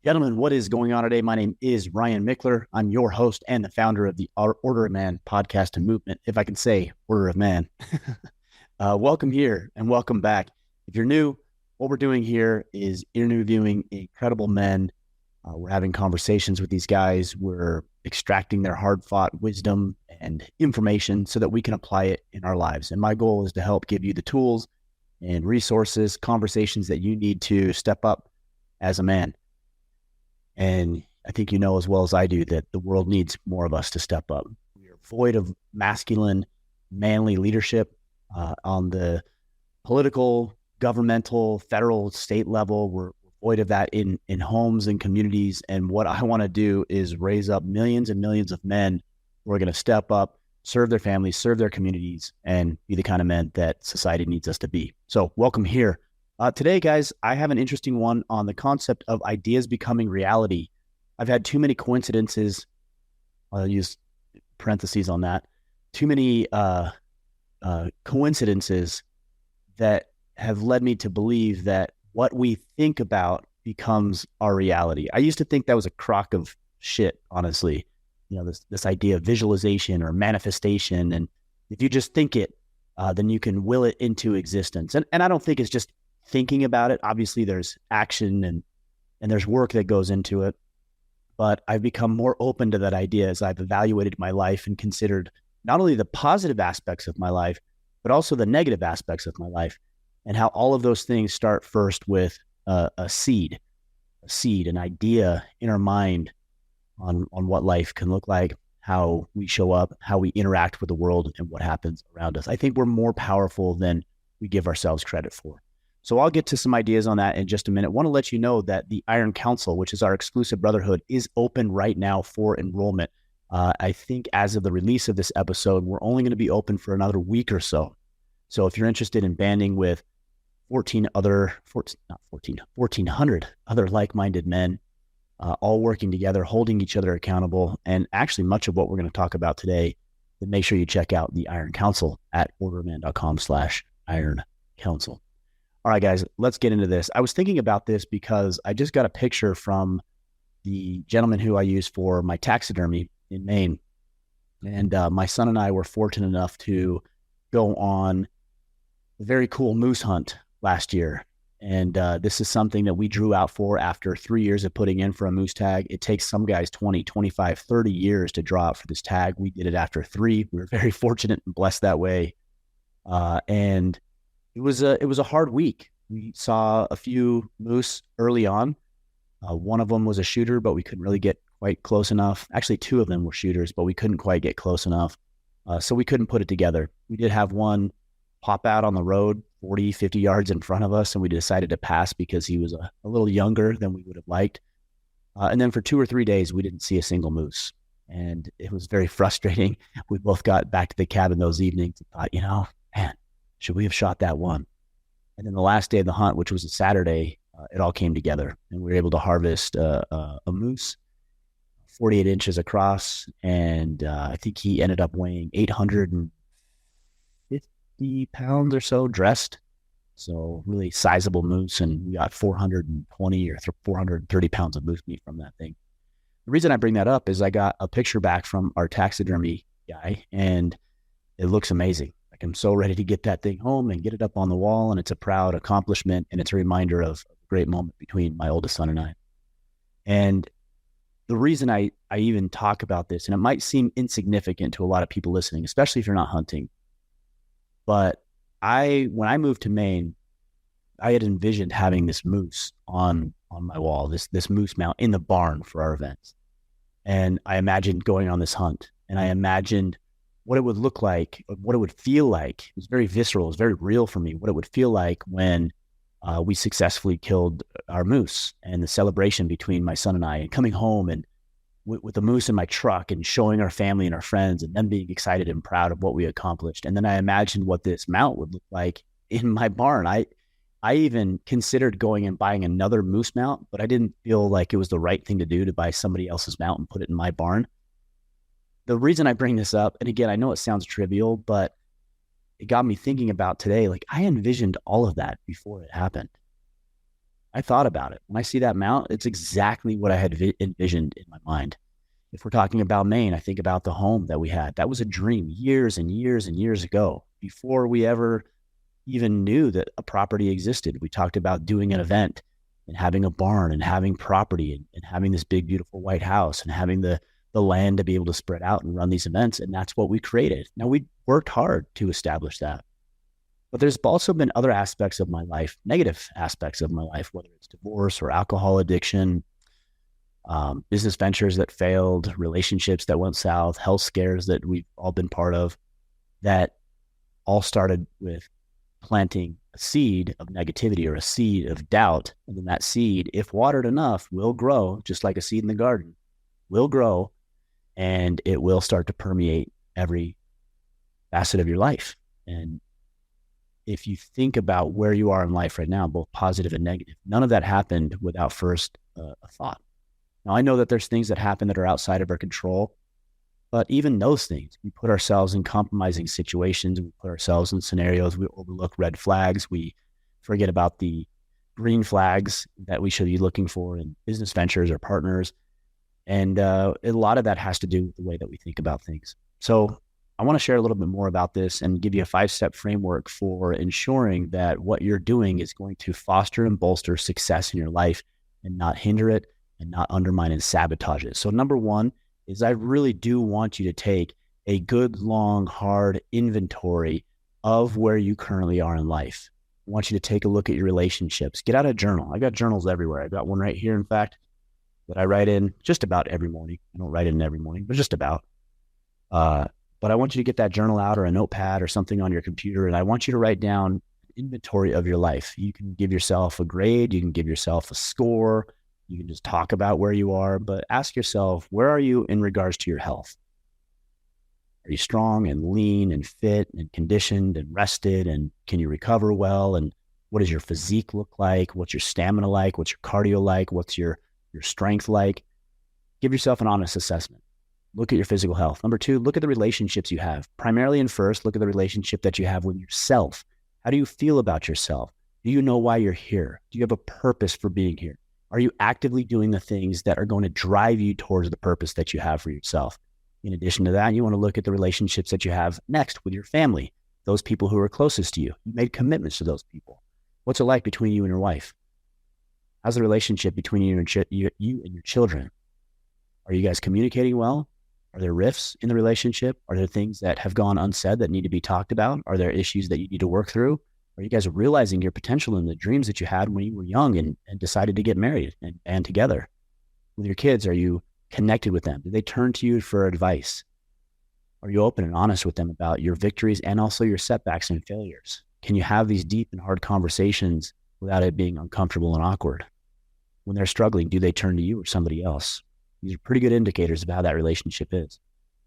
Gentlemen, what is going on today? My name is Ryan Mickler. I'm your host and the founder of the Order of Man podcast and movement, if I can say Order of Man. Welcome here and welcome back. If you're new, what we're doing here is interviewing incredible men. We're having conversations with these guys. We're extracting their hard-fought wisdom and information so that we can apply it in our lives. And my goal is to help give you the tools and resources, conversations that you need to step up as a man. And I think you know as well as I do that the world needs more of us to step up. We are void of masculine, manly leadership on the political, governmental, federal, state level. We're void of that in homes and communities. And what I want to do is raise up millions and millions of men who are going to step up, serve their families, serve their communities, and be the kind of men that society needs us to be. So welcome here. Today, guys, I have an interesting one on the concept of ideas becoming reality. I've had too many coincidences. I'll use parentheses on that. Too many coincidences that have led me to believe that what we think about becomes our reality. I used to think that was a crock of shit, honestly. You know, this idea of visualization or manifestation. And if you just think it, then you can will it into existence. And I don't think it's just thinking about it. Obviously there's action and there's work that goes into it, but I've become more open to that idea as I've evaluated my life and considered not only the positive aspects of my life, but also the negative aspects of my life, and how all of those things start first with a seed, an idea in our mind on what life can look like, how we show up, how we interact with the world, and what happens around us. I think we're more powerful than we give ourselves credit for. So I'll get to some ideas on that in just a minute. I want to let you know that the Iron Council, which is our exclusive brotherhood, is open right now for enrollment. I think as of the release of this episode, we're only going to be open for another week or so. So if you're interested in banding with 1,400 other like-minded men, all working together, holding each other accountable, and actually much of what we're going to talk about today, then make sure you check out the Iron Council at orderman.com/Iron Council. All right, guys, let's get into this. I was thinking about this because I just got a picture from the gentleman who I use for my taxidermy in Maine. And my son and I were fortunate enough to go on a very cool moose hunt last year. And this is something that we drew out for after 3 years of putting in for a moose tag. It takes some guys 20, 25, 30 years to draw out for this tag. We did it after 3. We were very fortunate and blessed that way. And it was a hard week. We saw a few moose early on. One of them was a shooter, but we couldn't really get quite close enough. Actually, 2 of them were shooters, but we couldn't quite get close enough. So we couldn't put it together. We did have one pop out on the road 40, 50 yards in front of us, and we decided to pass because he was a little younger than we would have liked. And then for 2 or 3 days, we didn't see a single moose. And it was very frustrating. We both got back to the cabin those evenings and thought, man, should we have shot that one? And then the last day of the hunt, which was a Saturday, it all came together, and we were able to harvest a moose, 48 inches across, and I think he ended up weighing 850 pounds or so, dressed. So really sizable moose, and we got 420 or 430 pounds of moose meat from that thing. The reason I bring that up is I got a picture back from our taxidermy guy, and it looks amazing. I'm so ready to get that thing home and get it up on the wall. And it's a proud accomplishment. And it's a reminder of a great moment between my oldest son and I. And the reason I even talk about this, and it might seem insignificant to a lot of people listening, especially if you're not hunting, but when I moved to Maine, I had envisioned having this moose on my wall, this moose mount in the barn for our events. And I imagined going on this hunt, and I imagined what it would look like, what it would feel like. It was very visceral. It was very real for me, what it would feel like when we successfully killed our moose, and the celebration between my son and I, and coming home and with the moose in my truck and showing our family and our friends and them being excited and proud of what we accomplished. And then I imagined what this mount would look like in my barn. I even considered going and buying another moose mount, but I didn't feel like it was the right thing to do to buy somebody else's mount and put it in my barn. The reason I bring this up, and again, I know it sounds trivial, but it got me thinking about today. Like, I envisioned all of that before it happened. I thought about it. When I see that mount, it's exactly what I had envisioned in my mind. If we're talking about Maine, I think about the home that we had. That was a dream years and years and years ago, before we ever even knew that a property existed. We talked about doing an event and having a barn and having property and having this big, beautiful white house and having the land to be able to spread out and run these events. And that's what we created. Now, we worked hard to establish that. But there's also been other aspects of my life, negative aspects of my life, whether it's divorce or alcohol addiction, business ventures that failed, relationships that went south, health scares that we've all been part of, that all started with planting a seed of negativity or a seed of doubt. And then that seed, if watered enough, will grow, just like a seed in the garden, will grow, and it will start to permeate every facet of your life. And if you think about where you are in life right now, both positive and negative, none of that happened without first a thought. Now, I know that there's things that happen that are outside of our control, but even those things, we put ourselves in compromising situations. We put ourselves in scenarios. We overlook red flags. We forget about the green flags that we should be looking for in business ventures or partners. And a lot of that has to do with the way that we think about things. So I want to share a little bit more about this and give you a 5-step framework for ensuring that what you're doing is going to foster and bolster success in your life and not hinder it and not undermine and sabotage it. So number one is, I really do want you to take a good, long, hard inventory of where you currently are in life. I want you to take a look at your relationships. Get out a journal. I've got journals everywhere. I've got one right here, in fact, that I write in just about every morning. I don't write it in every morning, but just about. But I want you to get that journal out or a notepad or something on your computer, and I want you to write down an inventory of your life. You can give yourself a grade. You can give yourself a score. You can just talk about where you are, but ask yourself, where are you in regards to your health? Are you strong and lean and fit and conditioned and rested? And can you recover well? And what does your physique look like? What's your stamina like? What's your cardio like? What's your strength like? Give yourself an honest assessment. Look at your physical health. Number two, look at the relationships you have. Primarily and first, look at the relationship that you have with yourself. How do you feel about yourself? Do you know why you're here? Do you have a purpose for being here? Are you actively doing the things that are going to drive you towards the purpose that you have for yourself? In addition to that, you want to look at the relationships that you have next with your family, those people who are closest to you. You made commitments to those people. What's it like between you and your wife? How's the relationship between you and your children? Are you guys communicating well? Are there rifts in the relationship? Are there things that have gone unsaid that need to be talked about? Are there issues that you need to work through? Are you guys realizing your potential and the dreams that you had when you were young and decided to get married and together? With your kids, are you connected with them? Do they turn to you for advice? Are you open and honest with them about your victories and also your setbacks and failures? Can you have these deep and hard conversations without it being uncomfortable and awkward? When they're struggling, do they turn to you or somebody else? These are pretty good indicators of how that relationship is.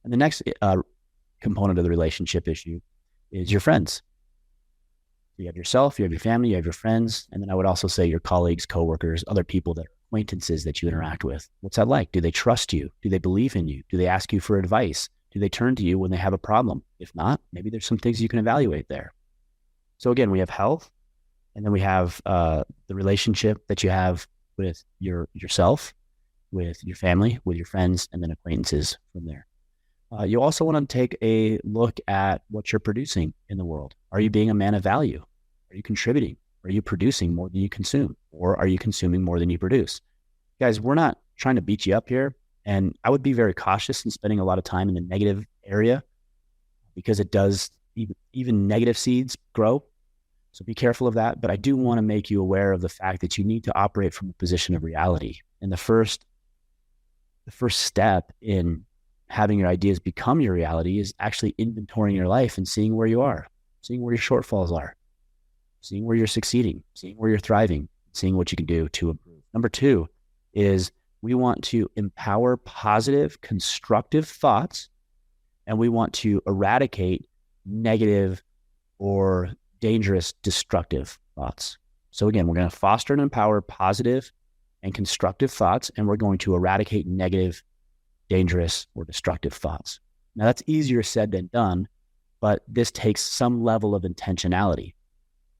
And the next component of the relationship issue is your friends. You have yourself, you have your family, you have your friends, and then I would also say your colleagues, coworkers, other people that are acquaintances that you interact with. What's that like? Do they trust you? Do they believe in you? Do they ask you for advice? Do they turn to you when they have a problem? If not, maybe there's some things you can evaluate there. So again, we have health, and then we have the relationship that you have with yourself, with your family, with your friends, and then acquaintances from there. You also want to take a look at what you're producing in the world. Are you being a man of value? Are you contributing? Are you producing more than you consume? Or are you consuming more than you produce? Guys, we're not trying to beat you up here. And I would be very cautious in spending a lot of time in the negative area, because it does, even negative seeds grow. So be careful of that. But I do want to make you aware of the fact that you need to operate from a position of reality. And the first step in having your ideas become your reality is actually inventorying your life and seeing where you are, seeing where your shortfalls are, seeing where you're succeeding, seeing where you're thriving, seeing what you can do to improve. Number two is, we want to empower positive, constructive thoughts, and we want to eradicate negative or dangerous, destructive thoughts. So again, we're going to foster and empower positive and constructive thoughts, and we're going to eradicate negative, dangerous, or destructive thoughts. Now, that's easier said than done, but this takes some level of intentionality.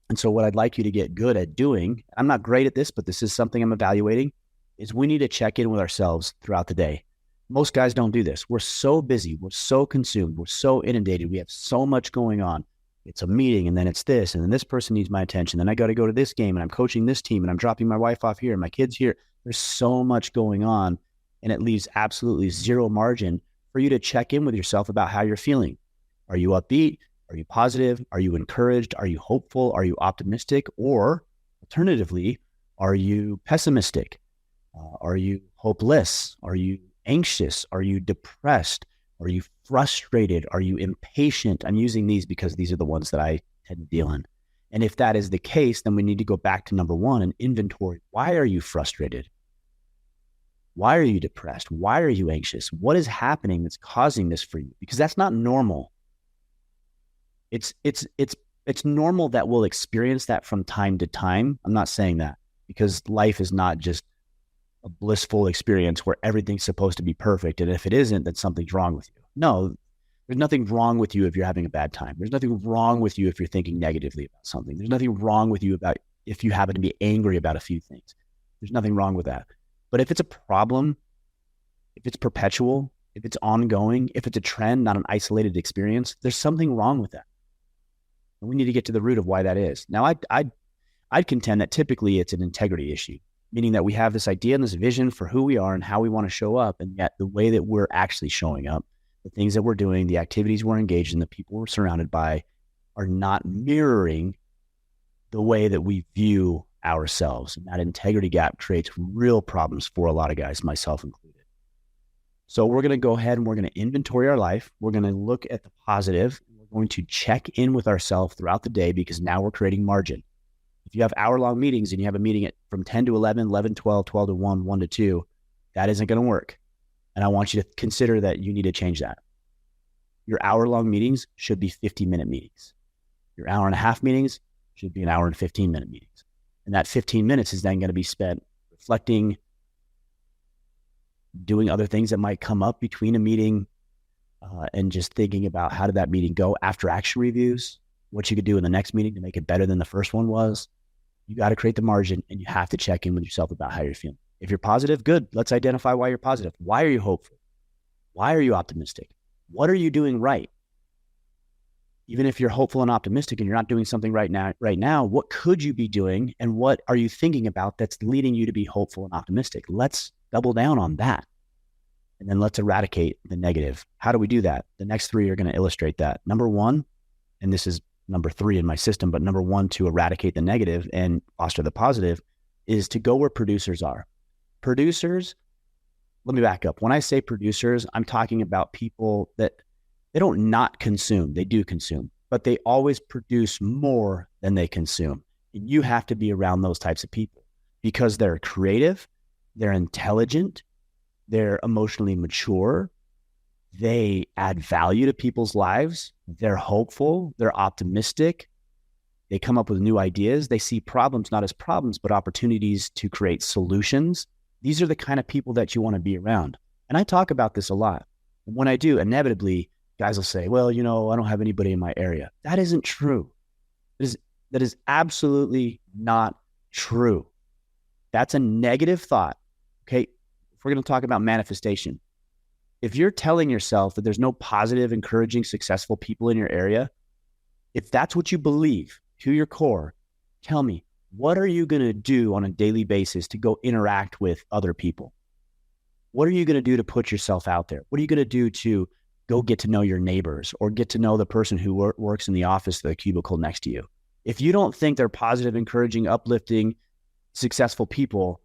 And so what I'd like you to get good at doing, I'm not great at this, but this is something I'm evaluating, is we need to check in with ourselves throughout the day. Most guys don't do this. We're so busy. We're so consumed. We're so inundated. We have so much going on. It's a meeting, and then it's this, and then this person needs my attention. Then I got to go to this game, and I'm coaching this team, and I'm dropping my wife off here, and my kids here. There's so much going on, and it leaves absolutely zero margin for you to check in with yourself about how you're feeling. Are you upbeat? Are you positive? Are you encouraged? Are you hopeful? Are you optimistic? Or alternatively, are you pessimistic? Are you hopeless? Are you anxious? Are you depressed? Are you frustrated? Are you impatient? I'm using these because these are the ones that I tend to deal in. And if that is the case, then we need to go back to number one and inventory. Why are you frustrated? Why are you depressed? Why are you anxious? What is happening that's causing this for you? Because that's not normal. It's normal that we'll experience that from time to time. I'm not saying that, because life is not just a blissful experience where everything's supposed to be perfect. And if it isn't, then something's wrong with you. No, there's nothing wrong with you if you're having a bad time. There's nothing wrong with you if you're thinking negatively about something. There's nothing wrong with you about if you happen to be angry about a few things. There's nothing wrong with that. But if it's a problem, if it's perpetual, if it's ongoing, if it's a trend, not an isolated experience, there's something wrong with that. And we need to get to the root of why that is. Now, I'd contend that typically it's an integrity issue, meaning that we have this idea and this vision for who we are and how we want to show up. And yet the way that we're actually showing up, the things that we're doing, the activities we're engaged in, the people we're surrounded by are not mirroring the way that we view ourselves. And that integrity gap creates real problems for a lot of guys, myself included. So we're going to go ahead and we're going to inventory our life. We're going to look at the positive. We're going to check in with ourselves throughout the day, because now we're creating margin. If you have hour-long meetings and you have a meeting from 10 to 11, 11, 12, 12 to 1, 1 to 2, that isn't going to work. And I want you to consider that you need to change that. Your hour-long meetings should be 50-minute meetings. Your hour-and-a-half meetings should be an hour and 15-minute meetings. And that 15 minutes is then going to be spent reflecting, doing other things that might come up between a meeting, and just thinking about how did that meeting go, after action reviews, what you could do in the next meeting to make it better than the first one was. You got to create the margin, and you have to check in with yourself about how you're feeling. If you're positive, good. Let's identify why you're positive. Why are you hopeful? Why are you optimistic? What are you doing right? Even if you're hopeful and optimistic and you're not doing something right now, what could you be doing? And what are you thinking about that's leading you to be hopeful and optimistic? Let's double down on that. And then let's eradicate the negative. How do we do that? The next three are going to illustrate that. Number one, and this is number three in my system, but number one, to eradicate the negative and foster the positive, is to go where producers are. Producers, let me back up. When I say producers, I'm talking about people that they don't not consume. They do consume, but they always produce more than they consume. And you have to be around those types of people, because they're creative, they're intelligent, they're emotionally mature, they add value to people's lives, they're hopeful, they're optimistic, they come up with new ideas, they see problems not as problems, but opportunities to create solutions. These are the kind of people that you want to be around. And I talk about this a lot. And when I do, inevitably, guys will say, well, I don't have anybody in my area. That isn't true. That is absolutely not true. That's a negative thought. Okay. If we're going to talk about manifestation, if you're telling yourself that there's no positive, encouraging, successful people in your area, if that's what you believe to your core, tell me, what are you going to do on a daily basis to go interact with other people? What are you going to do to put yourself out there? What are you going to do to go get to know your neighbors or get to know the person who works in the office, the cubicle next to you? If you don't think they're positive, encouraging, uplifting, successful people,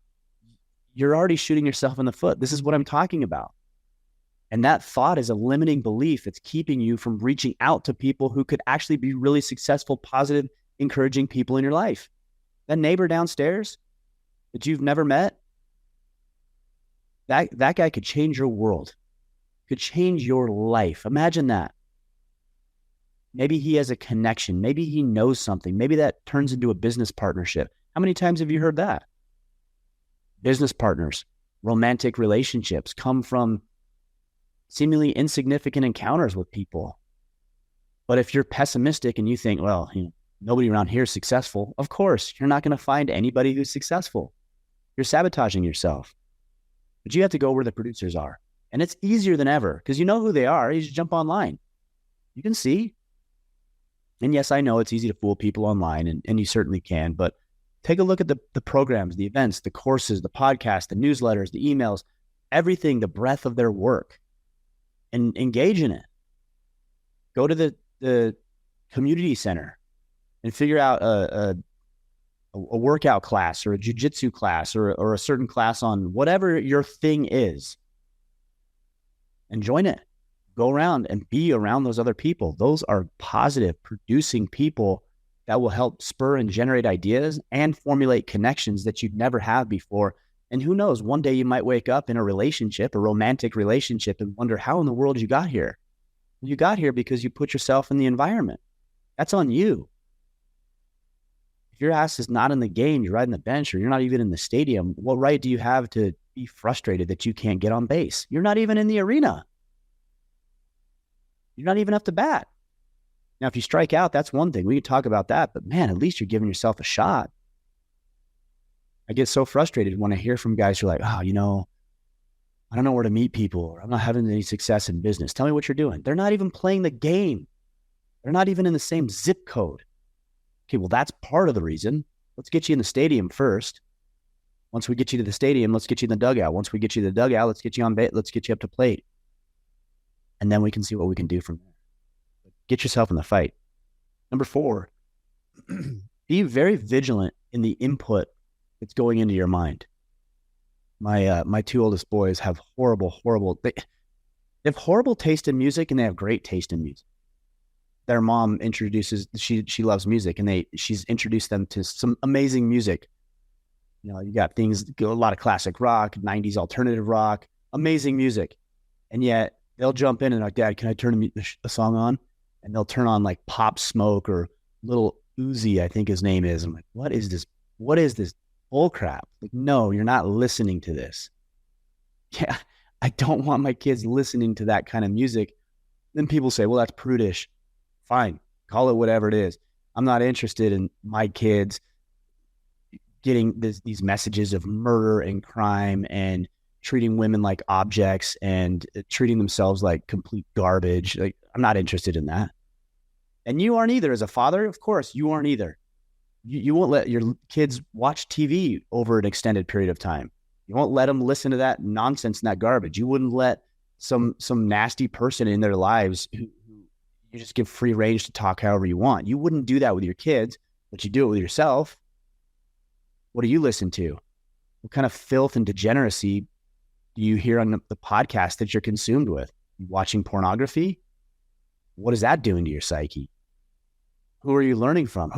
you're already shooting yourself in the foot. This is what I'm talking about. And that thought is a limiting belief. It's keeping you from reaching out to people who could actually be really successful, positive, encouraging people in your life. That neighbor downstairs that you've never met, that guy could change your world, could change your life. Imagine that. Maybe he has a connection. Maybe he knows something. Maybe that turns into a business partnership. How many times have you heard that? Business partners, romantic relationships come from seemingly insignificant encounters with people. But if you're pessimistic and you think, well, Nobody around here is successful. Of course, you're not going to find anybody who's successful. You're sabotaging yourself. But you have to go where the producers are. And it's easier than ever because you know who they are. You just jump online. You can see. And yes, I know it's easy to fool people online, and you certainly can. But take a look at the programs, the events, the courses, the podcasts, the newsletters, the emails, everything, the breadth of their work, and engage in it. Go to the community center and figure out a workout class or a jiu-jitsu class or a certain class on whatever your thing is, and join it. Go around and be around those other people. Those are positive, producing people that will help spur and generate ideas and formulate connections that you'd never have before. And who knows, one day you might wake up in a relationship, a romantic relationship, and wonder how in the world you got here. You got here because you put yourself in the environment. That's on you. If your ass is not in the game, you're riding the bench, or you're not even in the stadium, what right do you have to be frustrated that you can't get on base? You're not even in the arena. You're not even up to bat. Now, if you strike out, that's one thing. We can talk about that. But man, at least you're giving yourself a shot. I get so frustrated when I hear from guys who are like, I don't know where to meet people, or I'm not having any success in business. Tell me what you're doing. They're not even playing the game. They're not even in the same zip code. Okay, well, that's part of the reason. Let's get you in the stadium first. Once we get you to the stadium, let's get you in the dugout. Once we get you to the dugout, let's get you on base. Let's get you up to plate. And then we can see what we can do from there. Get yourself in the fight. Number 4, be very vigilant in the input that's going into your mind. My 2 oldest boys have they have horrible taste in music, and they have great taste in music. Their mom introduces, she loves music, and she's introduced them to some amazing music. You got things, a lot of classic rock, 90s alternative rock, amazing music. And yet they'll jump in and like, Dad, can I turn a song on? And they'll turn on like Pop Smoke or Little Uzi, I think his name is. I'm like, what is this? What is this bull crap? Like, no, you're not listening to this. Yeah, I don't want my kids listening to that kind of music. Then people say, well, that's prudish. Fine, call it whatever it is. I'm not interested in my kids getting these messages of murder and crime and treating women like objects and treating themselves like complete garbage. Like, I'm not interested in that. And you aren't either. As a father, of course, you aren't either. You won't let your kids watch TV over an extended period of time. You won't let them listen to that nonsense and that garbage. You wouldn't let some nasty person in their lives who you just give free range to talk however you want. You wouldn't do that with your kids, but you do it with yourself. What do you listen to? What kind of filth and degeneracy do you hear on the podcast that you're consumed with? You watching pornography? What is that doing to your psyche? Who are you learning from?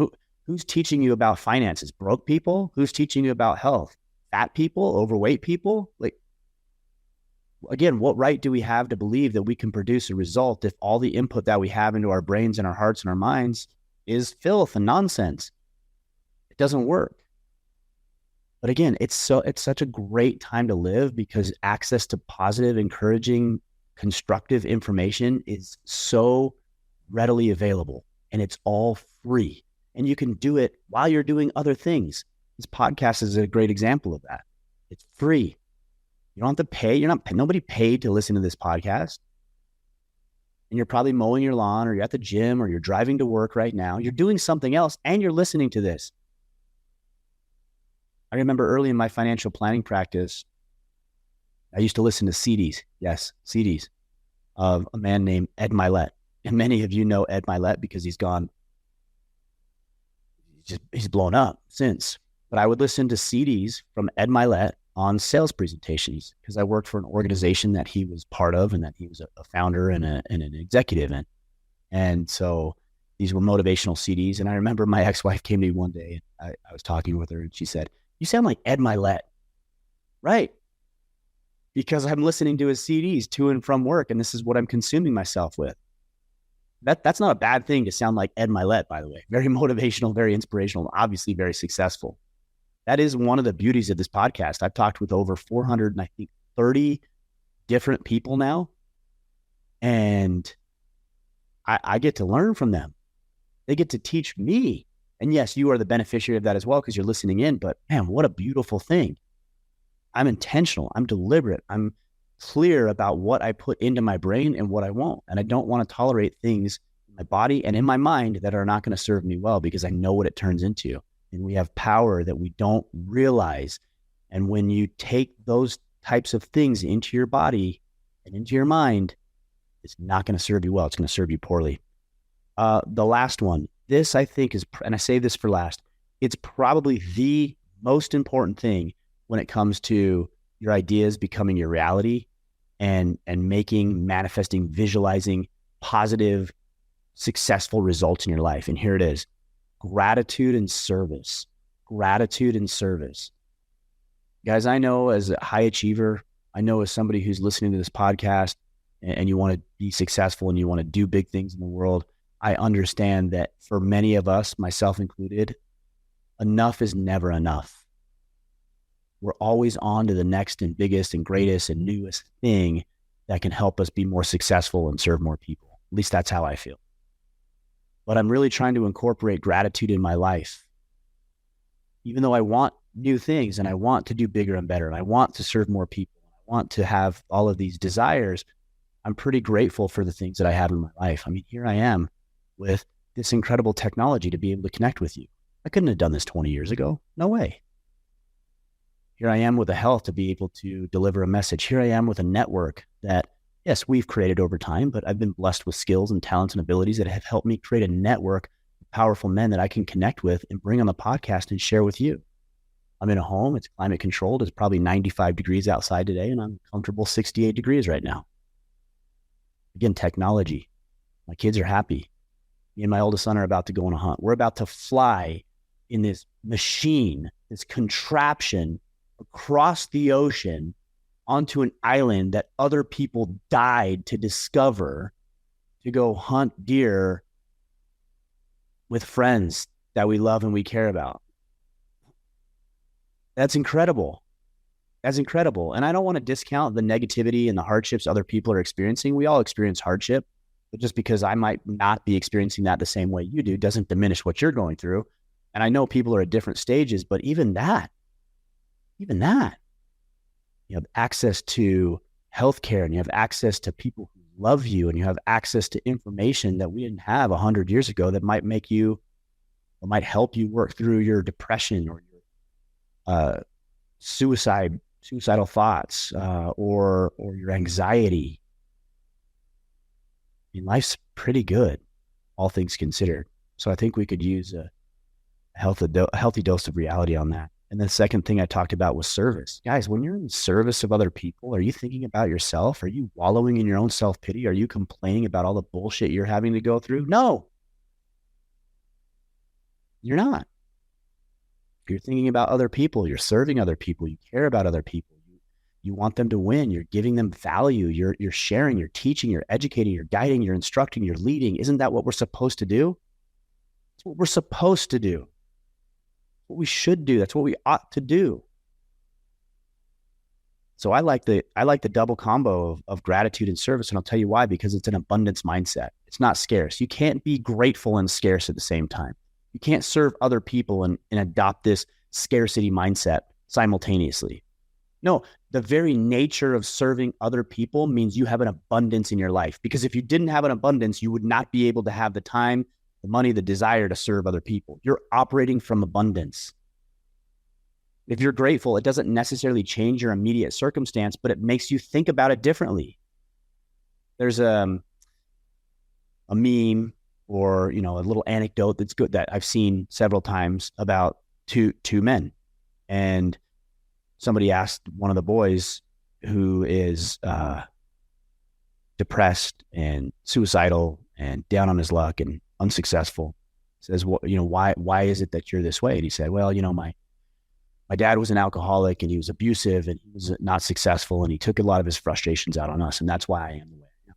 Who's teaching you about finances? Broke people? Who's teaching you about health? Fat people? Overweight people? Like, again, what right do we have to believe that we can produce a result if all the input that we have into our brains and our hearts and our minds is filth and nonsense? It doesn't work. But again, it's such a great time to live because access to positive, encouraging, constructive information is so readily available, and it's all free. And you can do it while you're doing other things. This podcast is a great example of that. It's free. You don't have to pay. Nobody paid to listen to this podcast. And you're probably mowing your lawn, or you're at the gym, or you're driving to work right now. You're doing something else and you're listening to this. I remember early in my financial planning practice, I used to listen to CDs. Yes, CDs of a man named Ed Milet. And many of you know Ed Milet because he's blown up since. But I would listen to CDs from Ed Milet on sales presentations because I worked for an organization that he was part of and that he was a founder and an executive in. And so these were motivational CDs. And I remember my ex-wife came to me one day. I was talking with her and she said, "You sound like Ed Milet." Right. Because I'm listening to his CDs to and from work, and this is what I'm consuming myself with. That's not a bad thing to sound like Ed Milet, by the way. Very motivational, very inspirational, obviously very successful. That is one of the beauties of this podcast. I've talked with over 430 different people now, and I get to learn from them. They get to teach me And yes, you are the beneficiary of that as well because you're listening in. But man, what a beautiful thing. I'm intentional. I'm deliberate. I'm clear about what I put into my brain and what I won't. And I don't want to tolerate things in my body and in my mind that are not going to serve me well because I know what it turns into. And we have power that we don't realize. And when you take those types of things into your body and into your mind, it's not going to serve you well. It's going to serve you poorly. The last one, this I think is, and I say this for last, it's probably the most important thing when it comes to your ideas becoming your reality and making, manifesting, visualizing positive, successful results in your life. And here it is: gratitude and service. Gratitude and service. Guys, I know as a high achiever, I know as somebody who's listening to this podcast and you want to be successful and you want to do big things in the world, I understand that for many of us, myself included, enough is never enough. We're always on to the next and biggest and greatest and newest thing that can help us be more successful and serve more people. At least that's how I feel. But I'm really trying to incorporate gratitude in my life. Even though I want new things and I want to do bigger and better and I want to serve more people, I want to have all of these desires, I'm pretty grateful for the things that I have in my life. I mean, here I am with this incredible technology to be able to connect with you. I couldn't have done this 20 years ago. No way. Here I am with the health to be able to deliver a message. Here I am with a network that, yes, we've created over time, but I've been blessed with skills and talents and abilities that have helped me create a network of powerful men that I can connect with and bring on the podcast and share with you. I'm in a home. It's climate controlled. It's probably 95 degrees outside today, and I'm comfortable 68 degrees right now. Again, technology. My kids are happy. Me and my oldest son are about to go on a hunt. We're about to fly in this machine, this contraption across the ocean onto an island that other people died to discover, to go hunt deer with friends that we love and we care about. That's incredible. That's incredible. And I don't want to discount the negativity and the hardships other people are experiencing. We all experience hardship, but just because I might not be experiencing that the same way you do doesn't diminish what you're going through. And I know people are at different stages, but even that, you have access to healthcare and you have access to people who love you and you have access to information that we didn't have 100 years ago that might make you or might help you work through your depression or your suicidal thoughts or your anxiety. I mean, life's pretty good, all things considered. So I think we could use a healthy dose of reality on that. And the second thing I talked about was service. Guys, when you're in service of other people, are you thinking about yourself? Are you wallowing in your own self-pity? Are you complaining about all the bullshit you're having to go through? No, you're not. You're thinking about other people. You're serving other people. You care about other people. You want them to win. You're giving them value. You're sharing, you're teaching, you're educating, you're guiding, you're instructing, you're leading. Isn't that what we're supposed to do? It's what we're supposed to do. What we should do. That's what we ought to do. So I like the double combo of gratitude and service. And I'll tell you why, because it's an abundance mindset. It's not scarce. You can't be grateful and scarce at the same time. You can't serve other people and adopt this scarcity mindset simultaneously. No, the very nature of serving other people means you have an abundance in your life, because if you didn't have an abundance, you would not be able to have the time, the money, the desire to serve other people. You're operating from abundance. If you're grateful, it doesn't necessarily change your immediate circumstance, but it makes you think about it differently. There's a meme or, a little anecdote that's good that I've seen several times about two men. And somebody asked one of the boys who is depressed and suicidal and down on his luck and unsuccessful, says, well, why is it that you're this way? And he said, well, my dad was an alcoholic and he was abusive and he was not successful and he took a lot of his frustrations out on us. And that's why I am the way I am.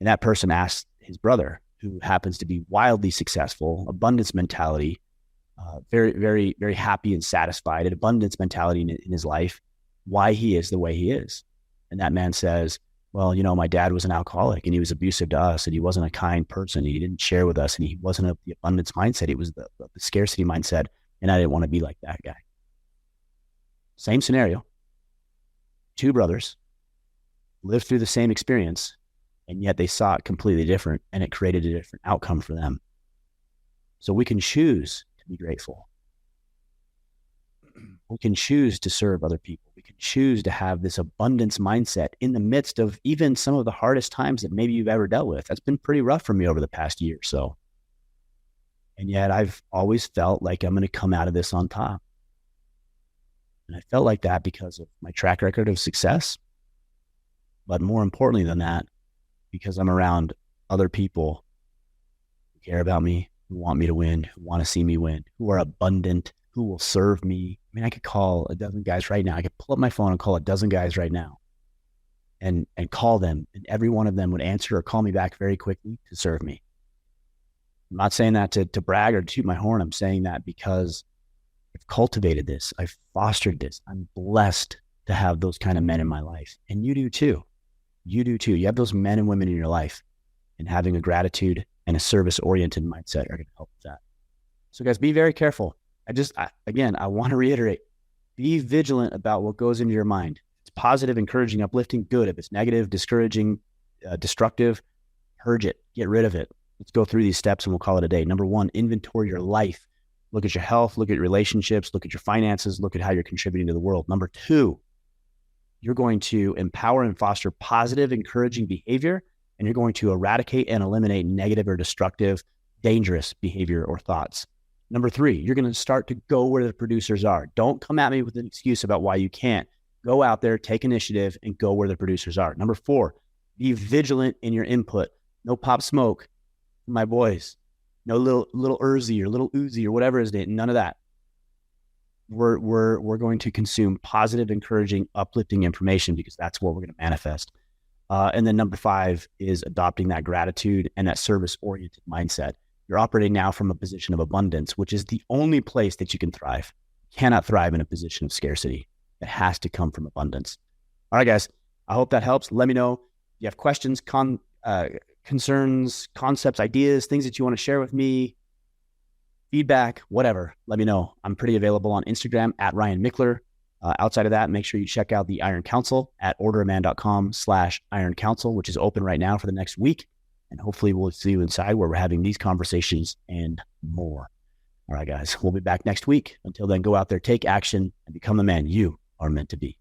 And that person asked his brother, who happens to be wildly successful, abundance mentality, very, very, very happy and satisfied, an abundance mentality in his life, why he is the way he is. And that man says, Well, my dad was an alcoholic and he was abusive to us and he wasn't a kind person. He didn't share with us and he wasn't of the abundance mindset. He was the scarcity mindset. And I didn't want to be like that guy. Same scenario. Two brothers lived through the same experience and yet they saw it completely different and it created a different outcome for them. So we can choose to be grateful. We can choose to serve other people. We can choose to have this abundance mindset in the midst of even some of the hardest times that maybe you've ever dealt with. That's been pretty rough for me over the past year or so. And yet I've always felt like I'm going to come out of this on top. And I felt like that because of my track record of success. But more importantly than that, because I'm around other people who care about me, who want me to win, who want to see me win, who are abundant, who will serve me. I mean, I could call a dozen guys right now. I could pull up my phone and call a dozen guys right now and call them. And every one of them would answer or call me back very quickly to serve me. I'm not saying that to brag or toot my horn. I'm saying that because I've cultivated this. I've fostered this. I'm blessed to have those kind of men in my life. And you do too. You do too. You have those men and women in your life, and having a gratitude and a service-oriented mindset are going to help with that. So guys, be very careful. I want to reiterate, be vigilant about what goes into your mind. If it's positive, encouraging, uplifting, good. If it's negative, discouraging, destructive, purge it, get rid of it. Let's go through these steps and we'll call it a day. Number one, inventory your life. Look at your health, look at your relationships, look at your finances, look at how you're contributing to the world. Number two, you're going to empower and foster positive, encouraging behavior, and you're going to eradicate and eliminate negative or destructive, dangerous behavior or thoughts. Number three, you're going to start to go where the producers are. Don't come at me with an excuse about why you can't. Go out there, take initiative, and go where the producers are. Number four, be vigilant in your input. No pop smoke, my boys. No little Uzi or little Uzi or whatever his name. None of that. We're going to consume positive, encouraging, uplifting information because that's what we're going to manifest. And then number five is adopting that gratitude and that service-oriented mindset. You're operating now from a position of abundance, which is the only place that you can thrive. You cannot thrive in a position of scarcity. It has to come from abundance. All right, guys. I hope that helps. Let me know if you have questions, concerns, concepts, ideas, things that you want to share with me, feedback, whatever. Let me know. I'm pretty available on Instagram at Ryan Mickler. Outside of that, make sure you check out the Iron Council at orderoman.com/Iron Council, which is open right now for the next week. And hopefully we'll see you inside where we're having these conversations and more. All right, guys, we'll be back next week. Until then, go out there, take action, and become the man you are meant to be.